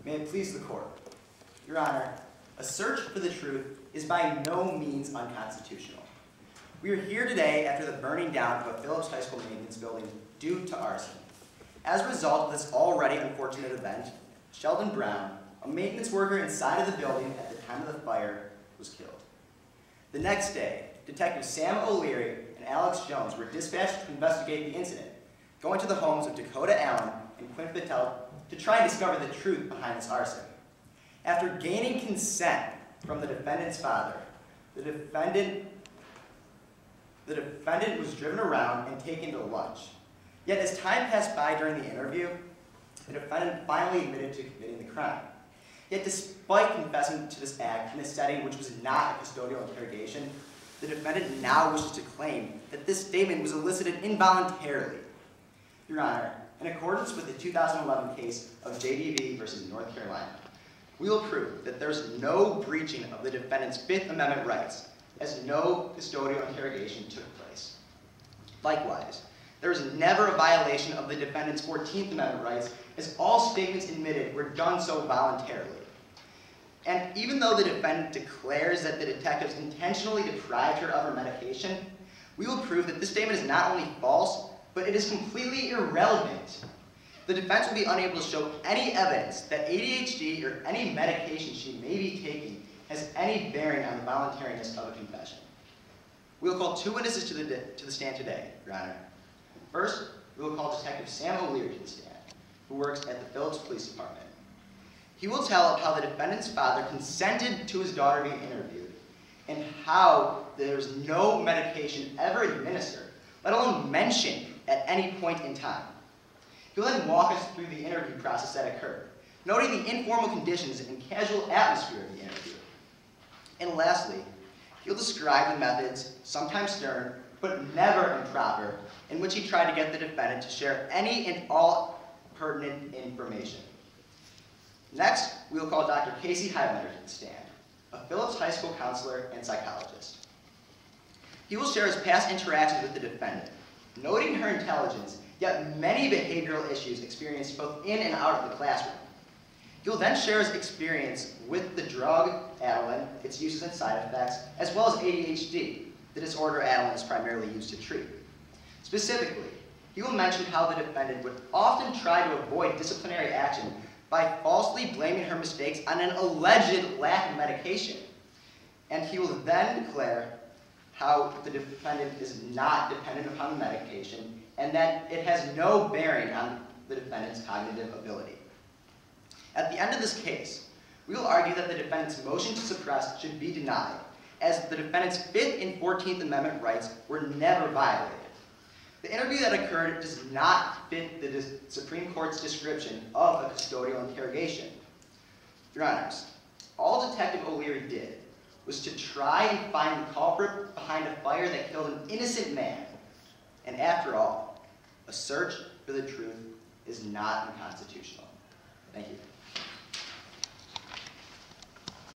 May it please the court. Your Honor, a search for the truth is by no means unconstitutional. We are here today after the burning down of a Phillips High School maintenance building due to arson. As a result of this already unfortunate event, Sheldon Brown, a maintenance worker inside of the building at the time of the fire, was killed. The next day, Detectives Sam O'Leary and Alex Jones were dispatched to investigate the incident, going to the homes of Dakota Allen and Quinn Patel to try and discover the truth behind this arson. After gaining consent from the defendant's father, the defendant was driven around and taken to lunch. Yet as time passed by during the interview, the defendant finally admitted to committing the crime. Yet despite confessing to this act in a setting which was not a custodial interrogation, the defendant now wishes to claim that this statement was elicited involuntarily. Your Honor, in accordance with the 2011 case of JDV versus North Carolina, we will prove that there is no breaching of the defendant's Fifth Amendment rights, as no custodial interrogation took place. Likewise, there is never a violation of the defendant's 14th Amendment rights, as all statements admitted were done so voluntarily. And even though the defendant declares that the detectives intentionally deprived her of her medication, we will prove that this statement is not only false, but it is completely irrelevant. The defense will be unable to show any evidence that ADHD or any medication she may be taking has any bearing on the voluntariness of a confession. We will call two witnesses to the stand today, Your Honor. First, we will call Detective Sam O'Leary to the stand, who works at the Phillips Police Department. He will tell how the defendant's father consented to his daughter being interviewed and how there's no medication ever administered, let alone mentioned at any point in time. He will then walk us through the interview process that occurred, noting the informal conditions and casual atmosphere of the interview. And lastly, he'll describe the methods, sometimes stern, but never improper, in which he tried to get the defendant to share any and all pertinent information. Next, we will call Dr. Casey Heidlander to the stand, a Phillips High School counselor and psychologist. He will share his past interactions with the defendant, noting her intelligence, yet many behavioral issues experienced both in and out of the classroom. He will then share his experience with the drug Adderall, its uses and side effects, as well as ADHD, the disorder Adderall is primarily used to treat. Specifically, he will mention how the defendant would often try to avoid disciplinary action by falsely blaming her mistakes on an alleged lack of medication. And he will then declare how the defendant is not dependent upon the medication and that it has no bearing on the defendant's cognitive ability. At the end of this case, we will argue that the defendant's motion to suppress should be denied, as the defendant's Fifth and 14th Amendment rights were never violated. The interview that occurred does not fit the Supreme Court's description of a custodial interrogation. Your Honors, all Detective O'Leary did was to try and find the culprit behind a fire that killed an innocent man. And after all, a search for the truth is not unconstitutional. Thank you.